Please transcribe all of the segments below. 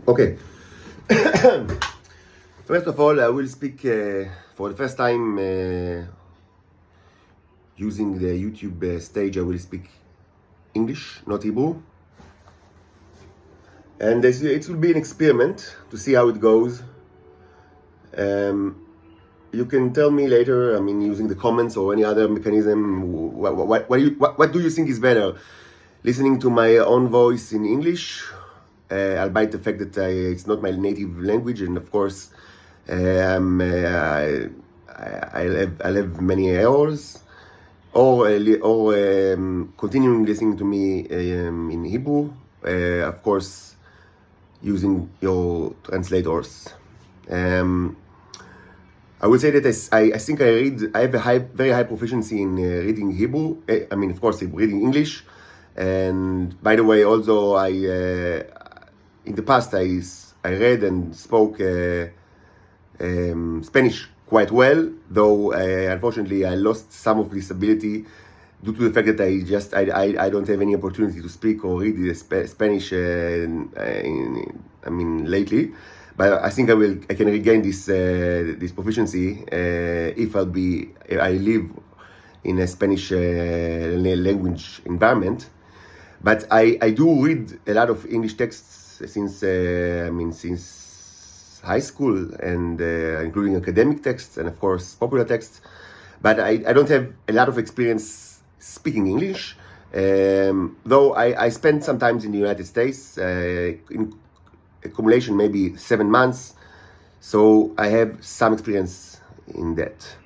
Okay. First of all, I will speak for the first time using the YouTube stage. I will speak English, not Hebrew. And it will be an experiment to see how it goes. You can tell me later, using the comments or any other mechanism, what do you think is better? Listening to my own voice in English, albeit the fact that it's not my native language, and of course, I'll have many errors, or continuing listening to me in Hebrew, of course, using your translators. I would say that I think I have a very high proficiency in reading Hebrew. Of course, reading English. And by the way, also in the past I read and spoke Spanish quite well, though unfortunately I lost some of this ability due to the fact that I don't have any opportunity to speak or read Spanish lately. But I think I can regain this proficiency if I live in a Spanish language environment. But I do read a lot of English texts since high school, and including academic texts and of course popular texts. But I don't have a lot of experience speaking English, though I spent some time in the United States, in accumulation maybe 7 months, so I have some experience in that.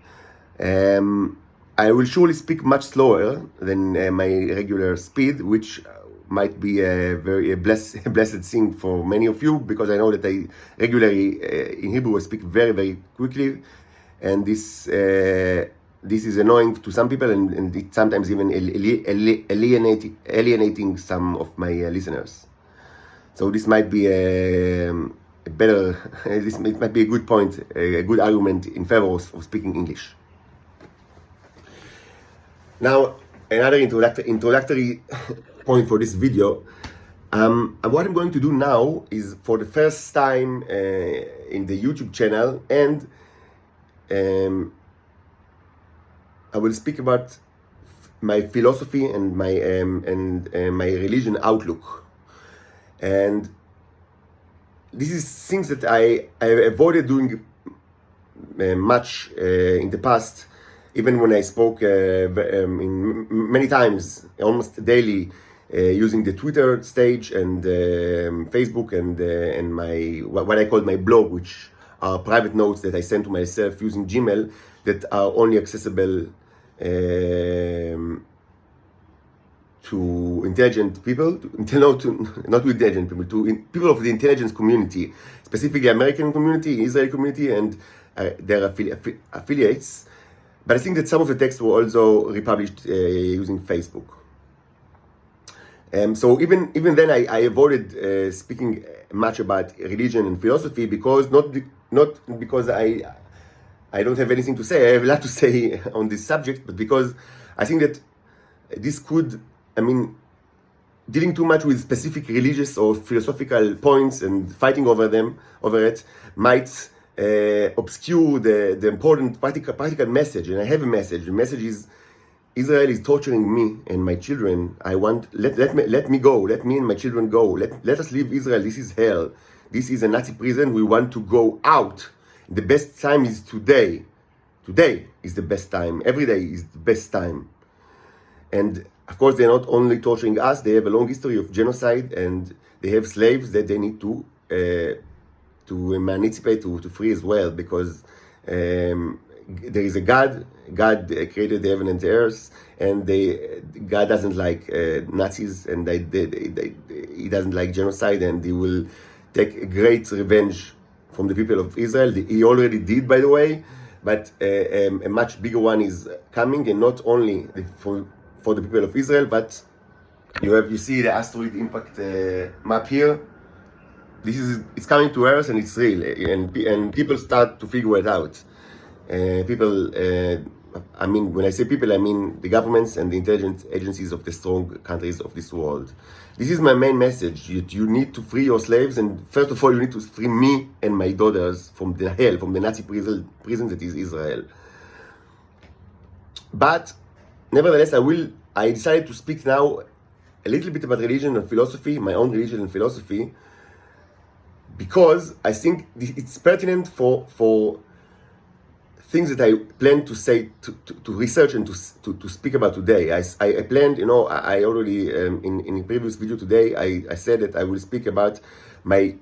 I will surely speak much slower than my regular speed, which might be a blessed thing for many of you, because I know that I regularly in Hebrew I speak very, very quickly, and this is annoying to some people, and it sometimes even alienating some of my listeners. So this might be it might be a good point, a good argument in favor of speaking English. Now, another introductory point for this video. What I'm going to do now is, for the first time in the YouTube channel, and I will speak about my philosophy and my religion outlook. And this is things that I avoided doing much in the past, even when I spoke many times, almost daily, using the Twitter stage and Facebook and my what I call my blog, which are private notes that I send to myself using Gmail, that are only accessible to intelligent people, not to intelligent people, to people of the intelligence community, specifically American community, Israeli community, and their affiliates. But I think that some of the texts were also republished using Facebook. So even then, I avoided speaking much about religion and philosophy, because not because I don't have anything to say. I have a lot to say on this subject, but because I think that this could, dealing too much with specific religious or philosophical points and fighting over it, might obscure the important practical message. And I have a message. The message is, Israel is torturing me and my children. Let me go. Let me and my children go. Let us leave Israel. This is hell. This is a Nazi prison. We want to go out. The best time is today. Today is the best time. Every day is the best time. And of course, they're not only torturing us. They have a long history of genocide, and they have slaves that they need to emancipate, to free as well, because there is a God. God created the heaven and the earth, and God doesn't like Nazis, and he doesn't like genocide, and he will take a great revenge from the people of Israel. He already did, by the way, but a much bigger one is coming, and not only for the people of Israel, but you see the asteroid impact map here. It's coming to Earth, and it's real, and people start to figure it out. People, I mean, when I say people, I mean the governments and the intelligence agencies of the strong countries of this world. This is my main message. You need to free your slaves, and first of all, you need to free me and my daughters from the hell, from the Nazi prison that is Israel. But nevertheless, I decided to speak now a little bit about religion and philosophy, my own religion and philosophy, because I think it's pertinent for things that I plan to say, to research and to speak about today. I planned, I already, in a previous video today, I said that I will speak about my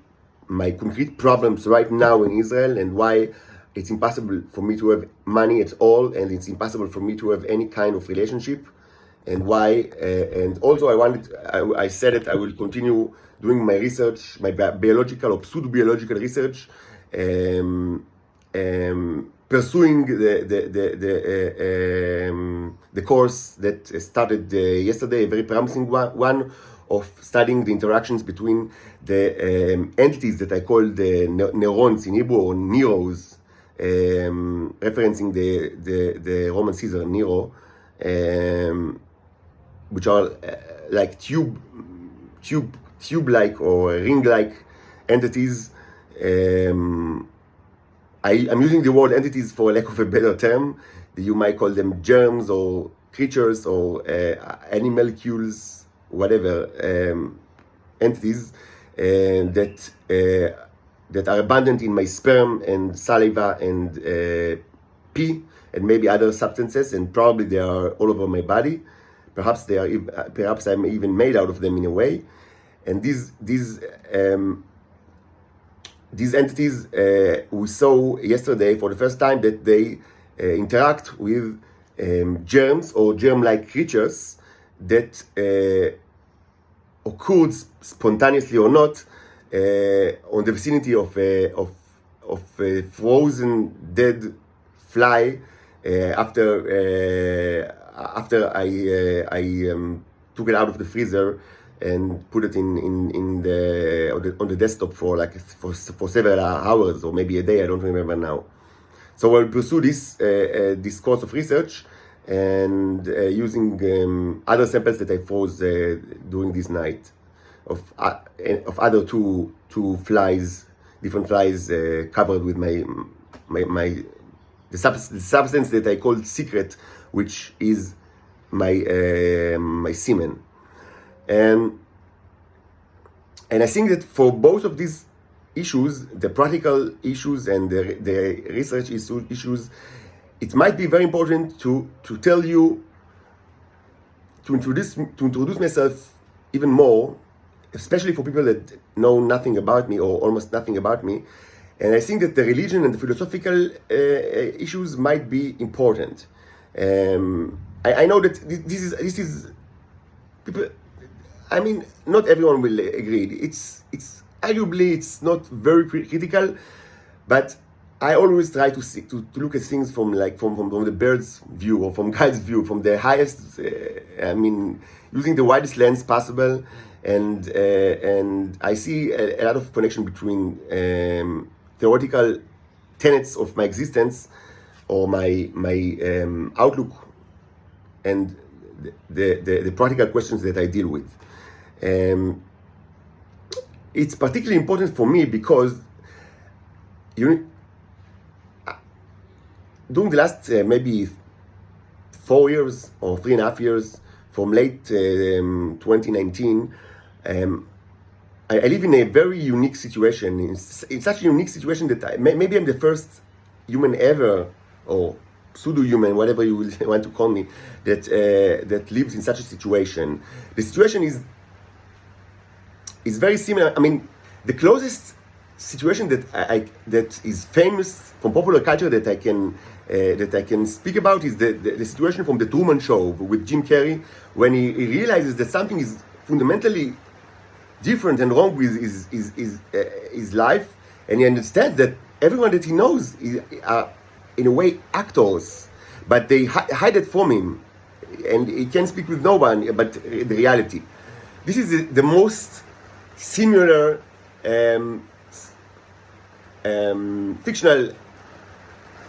concrete problems right now in Israel and why it's impossible for me to have money at all, and it's impossible for me to have any kind of relationship, and why, and also I said that I will continue doing my research, my biological or pseudo-biological research, pursuing the course that started yesterday, a very promising one of studying the interactions between the entities that I call the neurons in Hebrew, or neros, referencing the Roman Caesar Nero, which are like tube-like or ring-like entities. I'm using the word entities for lack of a better term. You might call them germs or creatures or animalcules, whatever, entities that are abundant in my sperm and saliva and pee and maybe other substances, and probably they are all over my body. Perhaps I'm even made out of them in a way. And these entities, we saw yesterday for the first time that they interact with germs or germ-like creatures that occurred spontaneously or not on the vicinity of a frozen dead fly after I took it out of the freezer and put it on the desktop for several hours or maybe a day. I don't remember now. So I'll pursue this course of research and using other samples that I froze during this night of other two different flies covered with the substance that I call secret, which is my semen. And I think that for both of these issues, the practical issues and the research issues, it might be very important to tell you, to introduce myself even more, especially for people that know nothing about me or almost nothing about me. And I think that the religion and the philosophical issues might be important. I know that this is people. I mean, not everyone will agree. It's arguably it's not very critical, but I always try to look at things from the bird's view or from God's view, from the highest. Using the widest lens possible, and I see a lot of connection between theoretical tenets of my existence or my outlook and the practical questions that I deal with. It's particularly important for me because during the last maybe 4 years or 3.5 years, from late 2019, I live in a very unique situation. It's such a unique situation that maybe I'm the first human ever, or pseudo-human, whatever you will want to call me, that lives in such a situation. The situation is very similar. I mean, the closest situation that is famous from popular culture that I can speak about is the situation from the Truman Show with Jim Carrey, when he realizes that something is fundamentally different and wrong with his life, and he understands that everyone that he knows are in a way actors, but they hide it from him, and he can't speak with no one but the reality. This is the most similar fictional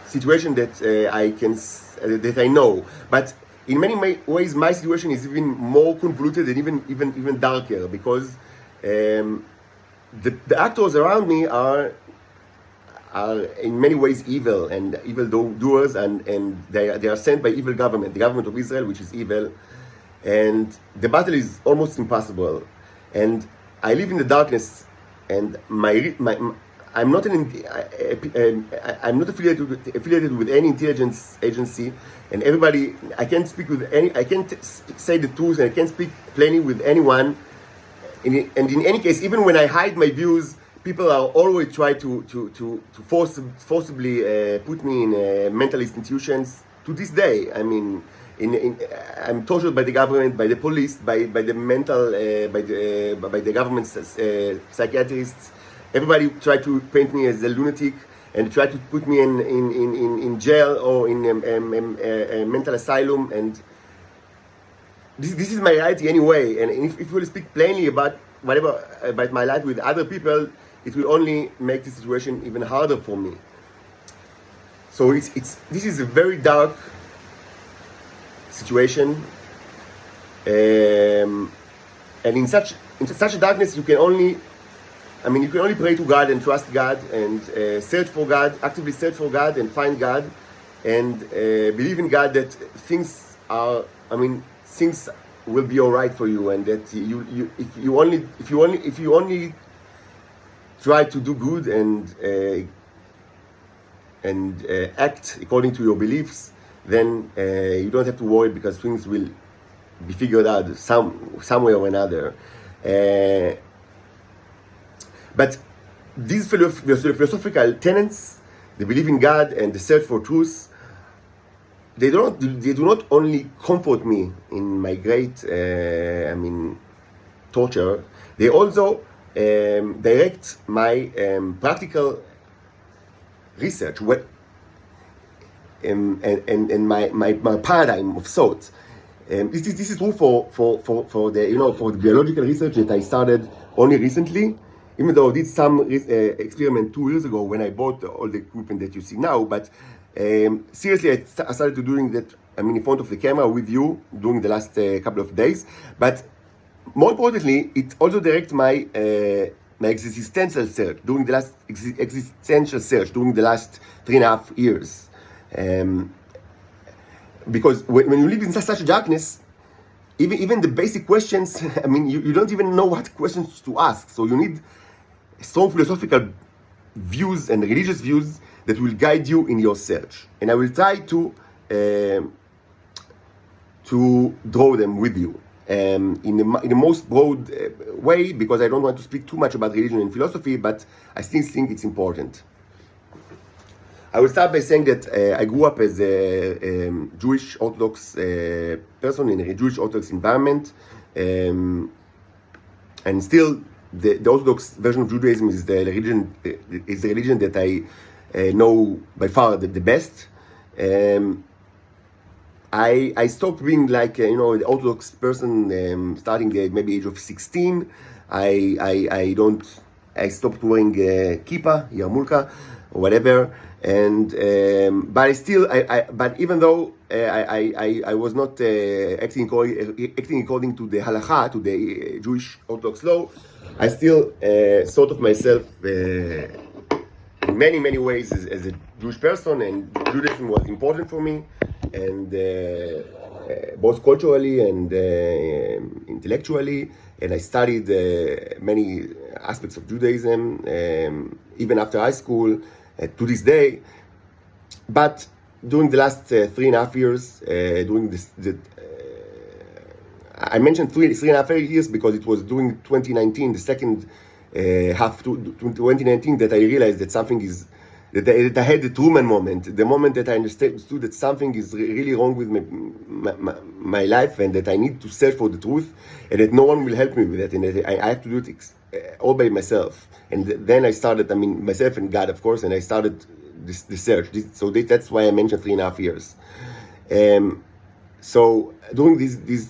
situation that that I know, but in many ways my situation is even more convoluted and even darker, because the actors around me are in many ways evil and evil doers, and they are sent by evil government, the government of Israel, which is evil, and the battle is almost impossible. And I live in the darkness, and I'm not I'm not affiliated with any intelligence agency, and everybody, I can't say the truth, and I can't speak plainly with anyone. And in any case, even when I hide my views, people are always try to forcibly put me in mental institutions to this day. I mean, I'm tortured by the government, by the police, by the mental, by the government psychiatrists. Everybody tried to paint me as a lunatic and try to put me in jail or in a mental asylum. And this is my reality anyway. And if we will speak plainly about my life with other people, it will only make the situation even harder for me. So this is a very dark situation, and in such a darkness, you can only pray to God and trust God and search for God, actively search for God and find God, and believe in God that things will be all right for you, and that if you only try to do good and act according to your beliefs, then you don't have to worry, because things will be figured out some way or another. But these philosophical tenets, the belief in God and the search for truth, they do not only comfort me in my great torture. They also direct my practical research, and my paradigm of thought. This is true for the biological research that I started only recently, even though I did some experiment 2 years ago when I bought all the equipment that you see now. But seriously, I started to doing that, in front of the camera with you during the last couple of days. But more importantly, it also directs my existential search during the last 3.5 years. Because when you live in such darkness, even the basic questions, you don't even know what questions to ask. So you need strong philosophical views and religious views that will guide you in your search. And I will try to draw them with you in the most broad way, because I don't want to speak too much about religion and philosophy, but I still think it's important. I will start by saying that I grew up as a Jewish Orthodox person in a Jewish Orthodox environment, and still the Orthodox version of Judaism is the religion that I know by far the best. I stopped being like an Orthodox person starting maybe age of 16. I stopped wearing kippah, yarmulke, or whatever. And but even though I was not acting according to the halakha, to the Jewish Orthodox law, I still thought of myself in many ways as a Jewish person, and Judaism was important for me, and both culturally and intellectually. And I studied many aspects of Judaism even after high school. To this day. But during the last 3.5 years, I mentioned 3.5 years because it was during 2019, the second half to 2019, that I realized that something is, that I had the Truman moment, the moment that I understood that something is really wrong with my life, and that I need to search for the truth, and that no one will help me with it, and that I have to do it all by myself. And then I started, myself and God, of course, and I started the search. That's why I mentioned 3.5 years. So during these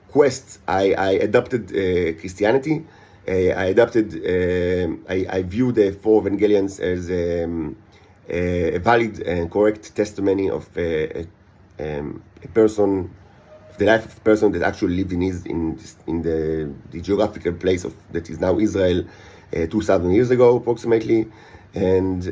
quests, I adopted Christianity. I view the four evangelions as a valid and correct testimony of a person, the life of a person that actually lived in the geographical place of that is now Israel 2,000 years ago approximately. And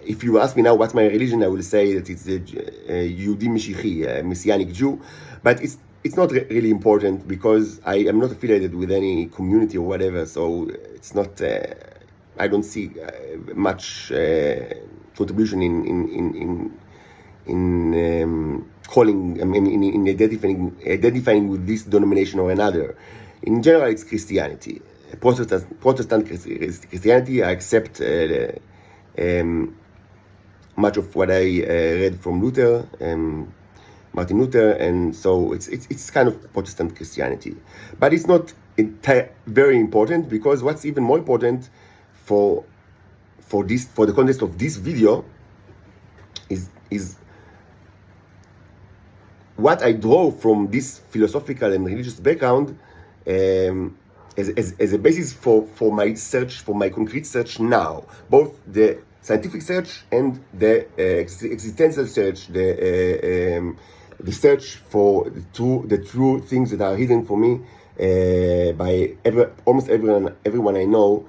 if you ask me now what's my religion, I will say that it's a Yehudi Mashiachi, a Messianic Jew, but it's not really important because I am not affiliated with any community or whatever, so it's not. I don't see much contribution in calling, I mean, in identifying with this denomination or another. In general, it's Christianity. Protestant Christianity. I accept much of what I read from Luther, Martin Luther, and so it's kind of Protestant Christianity. But it's not very important, because what's even more important for the context of this video is what I draw from this philosophical and religious background as a basis for my search, for my concrete search now, both the scientific search and the existential search, the search for the true things that are hidden for me by almost everyone I know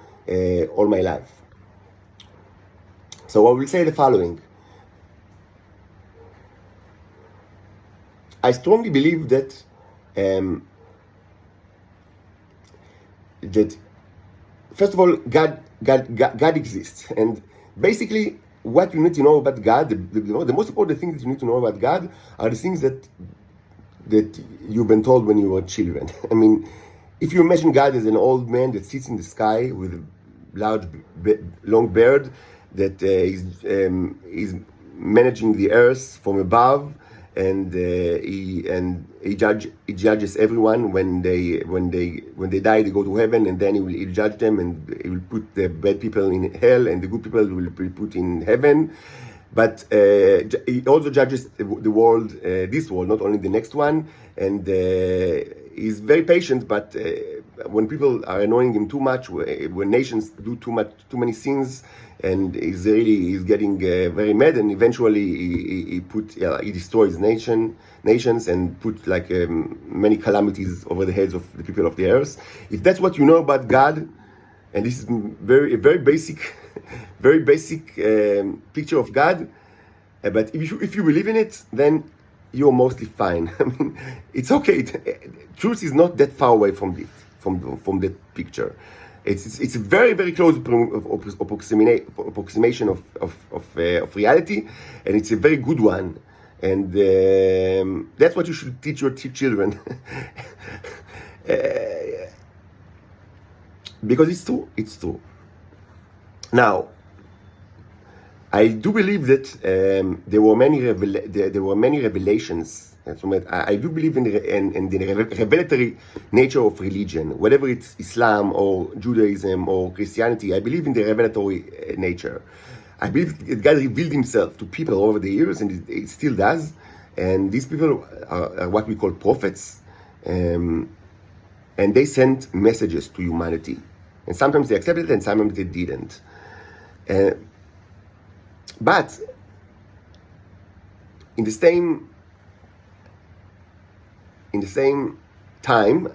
all my life. So I will say the following. I strongly believe that that first of all, God exists, and basically what you need to know about God, the most important thing that you need to know about God are the things that you've been told when you were children. I mean, if you imagine God as an old man that sits in the sky with a large, long beard that is managing the earth from above, and he judges everyone when they die, they go to heaven, and then he'll judge them, and he will put the bad people in hell, and the good people will be put in heaven. But he also judges the world, this world, not only the next one, and he's very patient. But when people are annoying him too much, when nations do too many sins, and he's getting very mad, and eventually he destroys nations and put like many calamities over the heads of the people of the earth. If that's what you know about God, and this is a very basic picture of God, but if you believe in it, then you're mostly fine. I mean, it's okay. Truth is not that far away from that picture. It's a very close approximation of reality, and it's a very good one. And that's what you should teach your children, because it's true. It's true. Now, I do believe that there were many revelations. So I do believe in the revelatory nature of religion, whether it's Islam or Judaism or Christianity. I believe in the revelatory nature. I believe that God revealed himself to people over the years, and it still does. And these people are what we call prophets. And they sent messages to humanity. And sometimes they accepted it, and sometimes they didn't. But in the same time,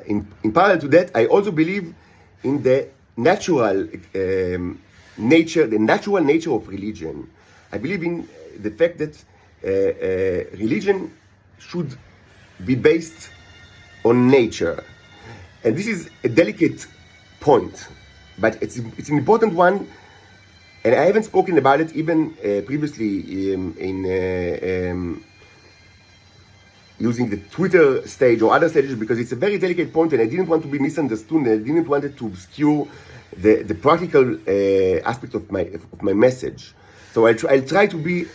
in parallel to that, I also believe in the natural nature of religion. I believe in the fact that religion should be based on nature, and this is a delicate point, but it's an important one. And I haven't spoken about it even previously in using the Twitter stage or other stages, because it's a very delicate point, and I didn't want to be misunderstood, and I didn't want it to obscure the practical aspect of my message. So I'll try to be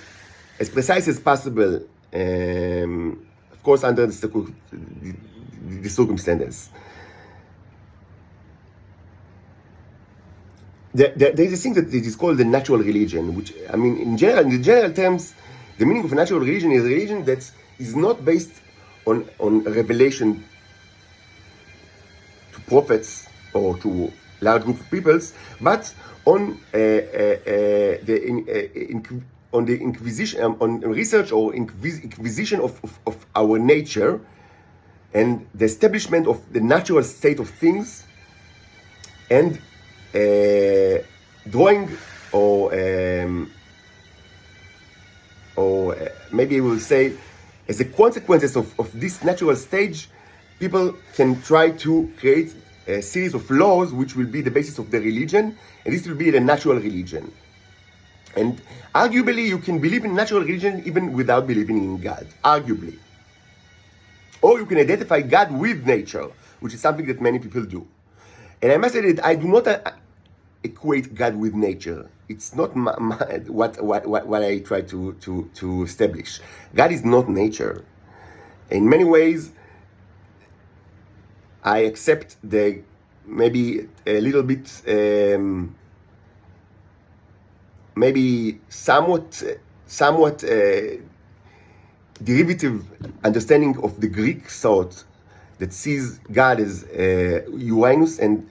as precise as possible, of course, under the circumstances. There is a thing that is called the natural religion, which, I mean, in the general terms, the meaning of a natural religion is a religion that is not based on revelation to prophets or to large group of peoples, but on on the inquisition, on research or inquisition of our nature, and the establishment of the natural state of things, and drawing or maybe we will say, as a consequences of this natural stage, people can try to create a series of laws which will be the basis of the religion, and this will be the natural religion. And arguably, you can believe in natural religion even without believing in God, arguably. Or you can identify God with nature, which is something that many people do. And I must say that I do not equate God with nature. It's not what I try to establish. God is not nature. In many ways, I accept the maybe a little bit, maybe somewhat derivative understanding of the Greek thought that sees God as Uranus and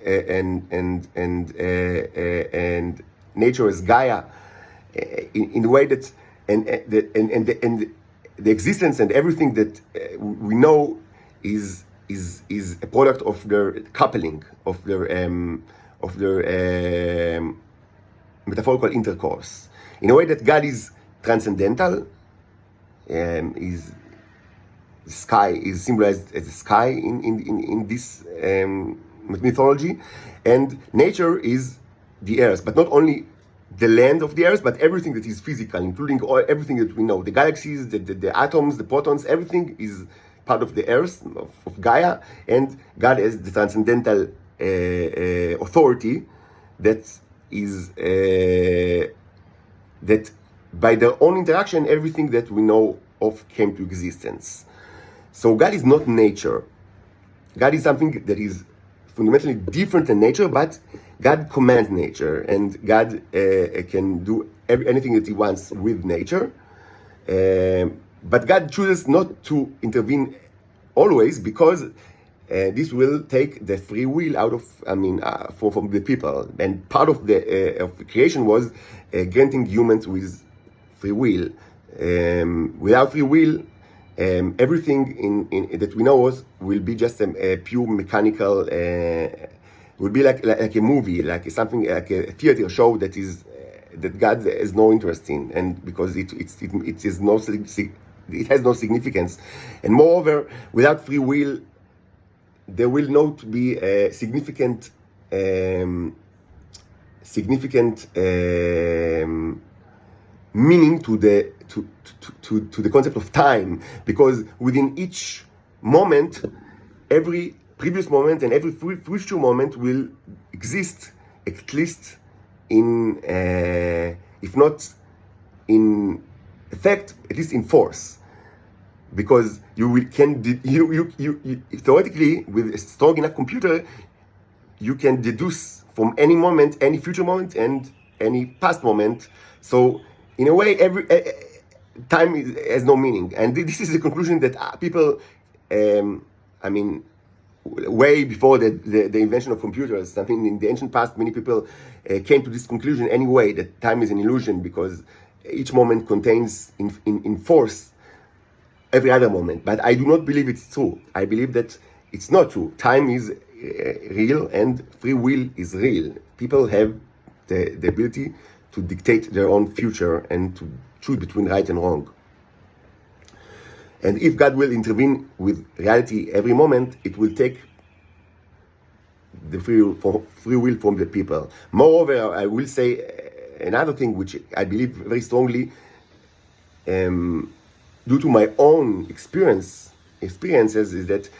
nature as Gaia, in the way that and the existence and everything that we know is a product of their coupling, of their metaphorical intercourse, in a way that God is transcendental. Is sky is symbolized as the sky in this mythology, and nature is the earth, but not only the land of the earth, but everything that is physical, including everything that we know, the galaxies, the atoms, the protons, everything is part of the earth, of Gaia, and God as the transcendental authority that is that by their own interaction, everything that we know of came to existence. So God is not nature. God is something that is fundamentally different than nature, but God commands nature, and God can do anything that He wants with nature. But God chooses not to intervene always, because this will take the free will out of, from the people. And part of the creation was granting humans with free will. Without free will, everything in that we know will be just a pure mechanical. Will be like a movie, like something like a theater show that is that God has no interest in, and because it has no significance, and moreover, without free will, there will not be a significant meaning to the concept of time, because within each moment, every previous moment and every future moment will exist, at least in, if not in effect, at least in force, because you theoretically, with a strong enough computer, you can deduce from any moment, any future moment, and any past moment. So in a way, every time has no meaning, and this is the conclusion that people, way before the invention of computers, something in the ancient past, many people came to this conclusion anyway, that time is an illusion, because each moment contains in force every other moment. But I do not believe it's true. I believe that it's not true. Time is real, and free will is real. People have the ability to dictate their own future and to choose between right and wrong. And if God will intervene with reality every moment, it will take the free will from the people. Moreover, I will say another thing which I believe very strongly, due to my own experiences, is that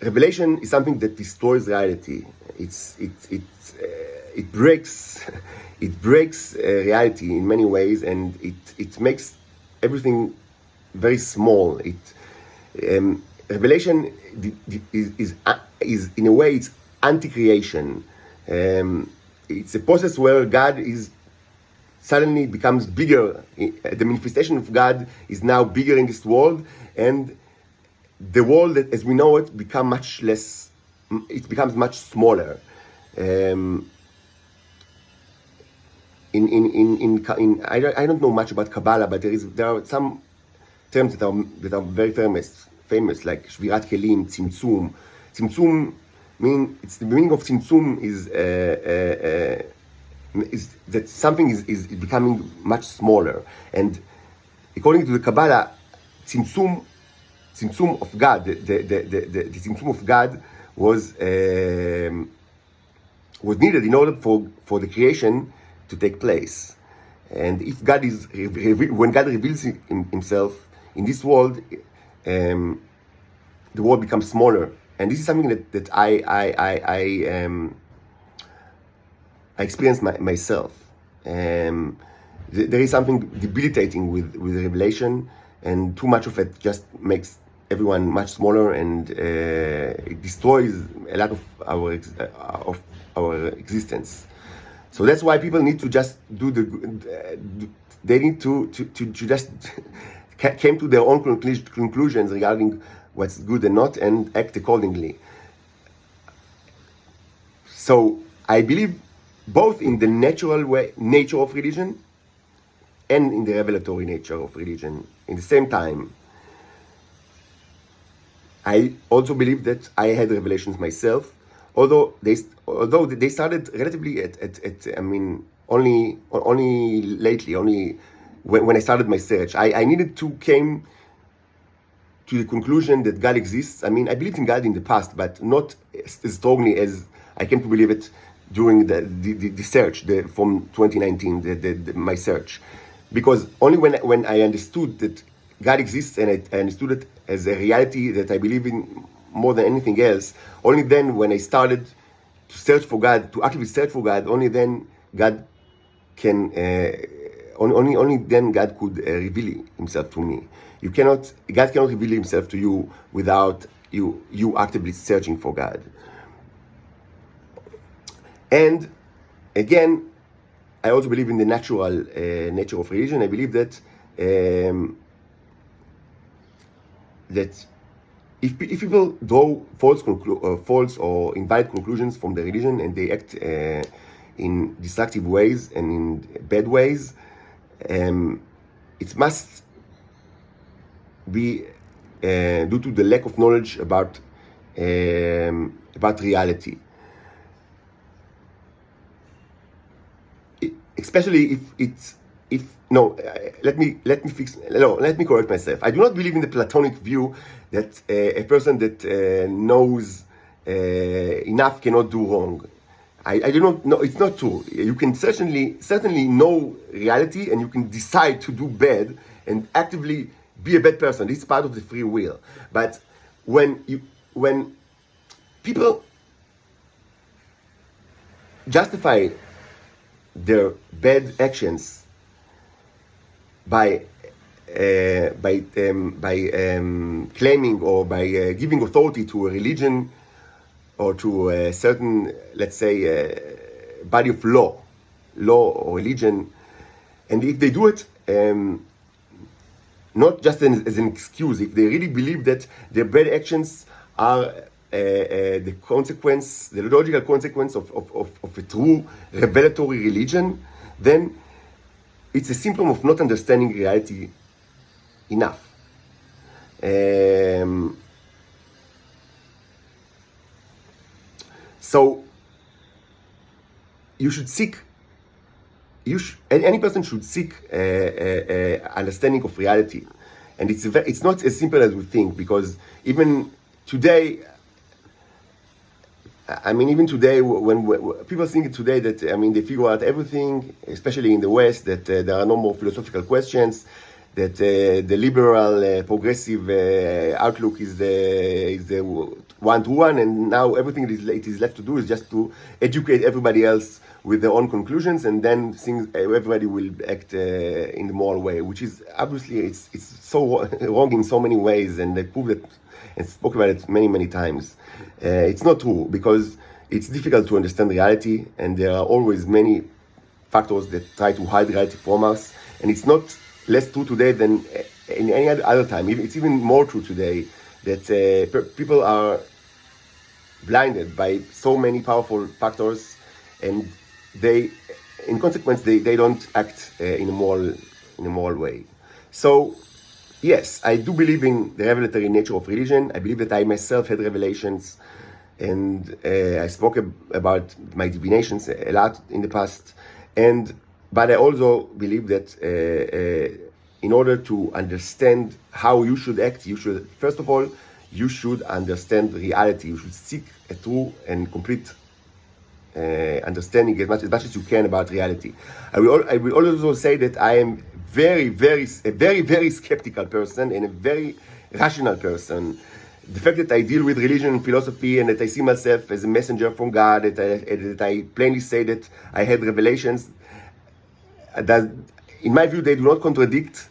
revelation is something that destroys reality. It breaks reality in many ways, and it makes everything very small. Revelation is in a way, it's anti-creation. It's a process where God is suddenly becomes bigger. The manifestation of God is now bigger in this world, and the world that, as we know it, becomes much smaller. Um, I don't know much about Kabbalah, but there are some terms that are very famous, like Shvirat Kelim, Tzimtzum. Tzimtzum the meaning of Tzimtzum is that something is becoming much smaller, and according to the Kabbalah, Tzimtzum of God, the Tzimtzum of God was needed in order for the creation to take place. And if God when God reveals himself in this world, the world becomes smaller. And this is something that I experienced myself. There is something debilitating with Revelation, and too much of it just makes everyone much smaller, and it destroys a lot of our existence. So that's why people need to just they need to just came to their own conclusions regarding what's good and not, and act accordingly. So I believe both in the natural nature of religion and in the revelatory nature of religion in the same time. I also believe that I had revelations myself, although they started relatively only lately, only when I started my search. I needed to came to the conclusion that God exists. I believed in God in the past, but not as strongly as I came to believe it during the search from 2019, my search. Because only when I understood that God exists, and I understood it as a reality that I believe in more than anything else, only then when I started to search for God, to actively search for God, only then God can, only then God could reveal himself to me. God cannot reveal himself to you without you actively searching for God. And again, I also believe in the natural nature of religion. I believe that that if people draw false or invalid conclusions from the religion, and they act in destructive ways and in bad ways, it must be due to the lack of knowledge about reality. Especially let me correct myself. I do not believe in the Platonic view that a person that knows enough cannot do wrong. I do not know. It's not true. You can certainly know reality, and you can decide to do bad and actively be a bad person. It's part of the free will. But when people justify their bad actions by claiming or by giving authority to a religion or to a certain, let's say, body of law or religion, and if they do it not just as an excuse, if they really believe that their bad actions are the logical consequence of a true revelatory religion, then it's a symptom of not understanding reality enough. So you should seek. Any person should seek understanding of reality, and it's not as simple as we think. Because even today, when people think today that they figure out everything, especially in the West, that there are no more philosophical questions, that the liberal, progressive outlook is the one to one, and now everything it is left to do is just to educate everybody else with their own conclusions, and then everybody will act in the moral way, which is obviously it's so wrong in so many ways, and they proved it and spoke about it many times. It's not true, because it's difficult to understand reality, and there are always many factors that try to hide reality from us, and it's not less true today than in any other time. It's even more true today that people are blinded by so many powerful factors, and they, in consequence, they don't act in a moral way. So yes, I do believe in the revelatory nature of religion. I believe that I myself had revelations, and I spoke about my divinations a lot in the past. But I also believe that in order to understand how you should act, you should, first of all, you should understand reality. You should seek a true and complete understanding as much as you can about reality. I will also say that I am a very skeptical person and a very rational person. The fact that I deal with religion and philosophy, and that I see myself as a messenger from God, that I plainly say that I had revelations, that in my view they do not contradict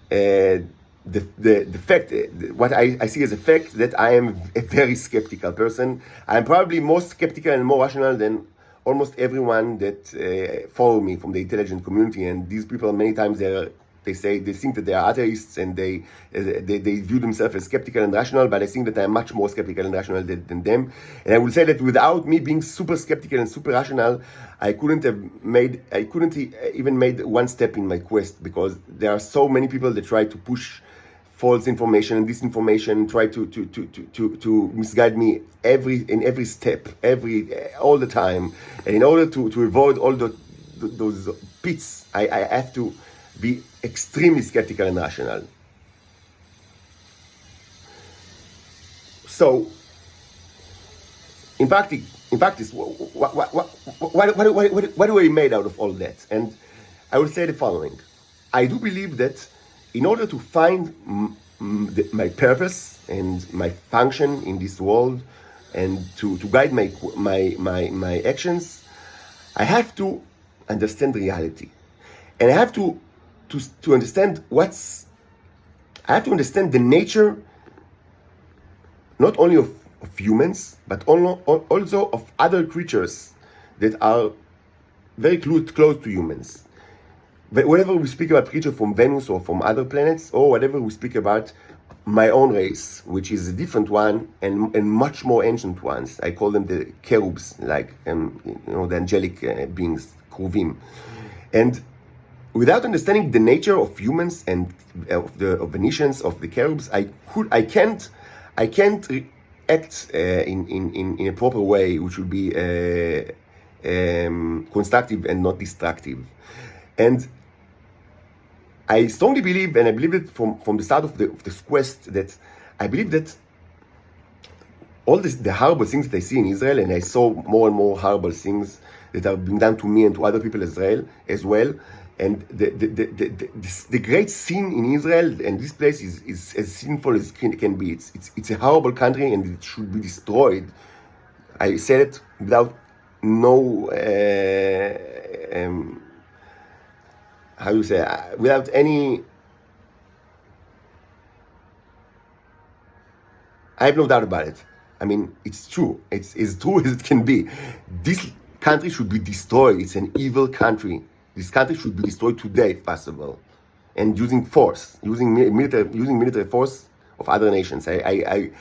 the fact, what I see as a fact, that I am a very skeptical person. I'm probably more skeptical and more rational than almost everyone that follow me from the intelligent community. And these people, many times, they think that they are atheists, and they view themselves as skeptical and rational, but I think that I am much more skeptical and rational than them. And I will say that without me being super skeptical and super rational, I couldn't even made one step in my quest, because there are so many people that try to push false information and disinformation, try to misguide me in every step, all the time. And in order to avoid all those pits, I have to be extremely skeptical and rational. So, in practice, what do we made out of all that? And I will say the following: I do believe that in order to find my purpose and my function in this world, and to guide my actions, I have to understand reality, and I have to understand I have to understand the nature, not only of humans, but also of other creatures that are very close to humans. But whenever we speak about creatures from Venus or from other planets, or whatever we speak about my own race, which is a different one and much more ancient ones, I call them the cherubs, like the angelic beings, Kruvim. And without understanding the nature of humans and of Venetians, of the cherubs, I can't act in a proper way, which would be constructive and not destructive. And I strongly believe, and I believe it from the start of this quest, that I believe that all the horrible things that I see in Israel, and I saw more and more horrible things that are being done to me and to other people as well. And the great sin in Israel, and this place is as sinful as it can be. It's a horrible country, and it should be destroyed. I said it without no without any. I have no doubt about it. I mean, it's true. It's as true as it can be. This country should be destroyed. It's an evil country. This country should be destroyed today, if possible, and using military force of other nations. I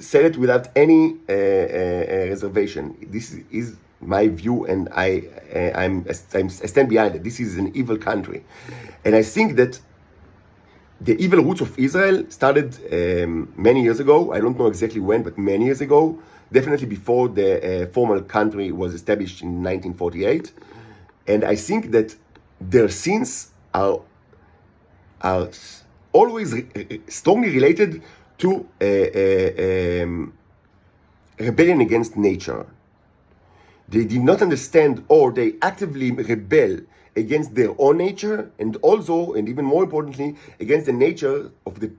said it without any reservation. This is my view, and I stand behind it. This is an evil country, and I think that the evil roots of Israel started many years ago. I don't know exactly when, but many years ago, definitely before the formal country was established in 1948. And I think that their sins are always strongly related to rebellion against nature. They did not understand, or they actively rebel against their own nature, and also, and even more importantly, against the nature of the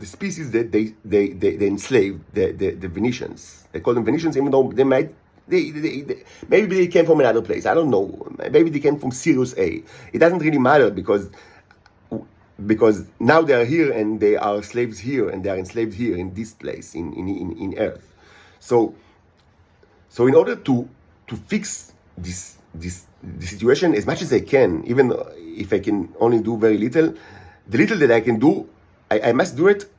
species that they enslaved, the Venetians. They call them Venetians, even though they might. Maybe they came from another place. I don't know. Maybe they came from Sirius A. It doesn't really matter, because now they are here, and they are slaves here, and they are enslaved here in this place, in Earth. So in order to fix this situation as much as I can, even if I can only do very little, the little that I can do, I must do it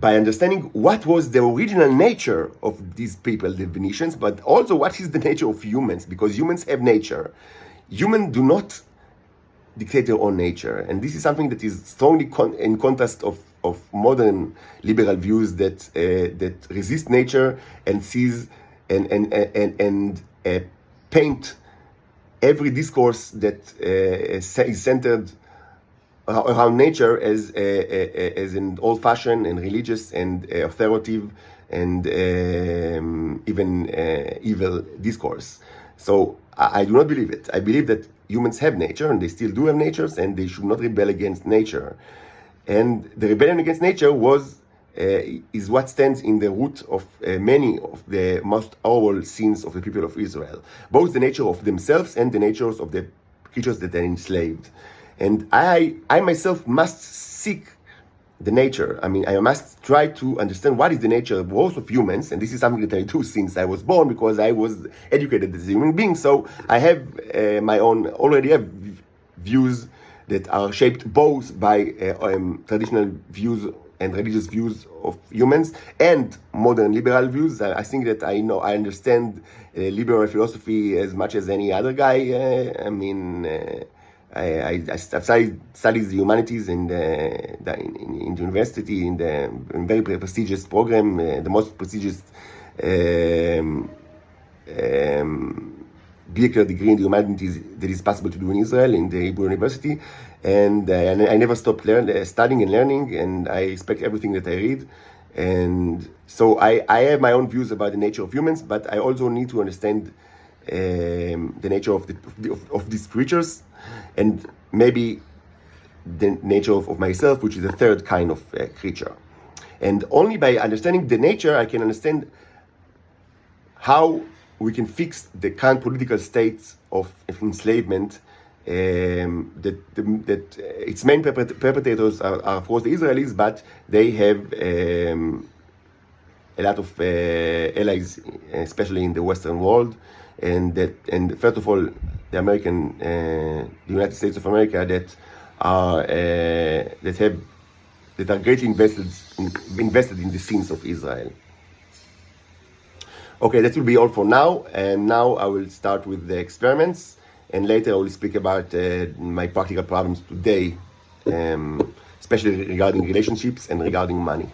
by understanding what was the original nature of these people, the Venetians, but also what is the nature of humans, because humans have nature. Humans do not dictate their own nature, and this is something that is strongly in contrast of modern liberal views that resist nature and sees and paint every discourse that is centered around nature as an old-fashioned and religious and authoritative and even evil discourse. So I do not believe it. I believe that humans have nature, and they still do have natures, and they should not rebel against nature. And the rebellion against nature is what stands in the root of many of the most horrible sins of the people of Israel, both the nature of themselves and the natures of the creatures that they enslaved. And I myself must seek the nature. I mean, I must try to understand what is the nature both of humans, and this is something that I do since I was born, because I was educated as a human being. So I have already have views that are shaped both by traditional views and religious views of humans and modern liberal views. I think that I understand liberal philosophy as much as any other guy. I studied the humanities in the university in very prestigious program, the most prestigious bachelor degree in the humanities that is possible to do in Israel, in the Hebrew University, and I never stopped studying and learning, and I respect everything that I read. And so I have my own views about the nature of humans, but I also need to understand the nature of these creatures, and maybe the nature of myself, which is a third kind of creature. And only by understanding the nature, I can understand how we can fix the current political states of enslavement, that its main perpetrators are of course the Israelis, but they have a lot of allies, especially in the Western world. And first of all, the United States of America that are greatly invested in the sins of Israel. Okay, that will be all for now. And now I will start with the experiments, and later I will speak about my practical problems today, especially regarding relationships and regarding money.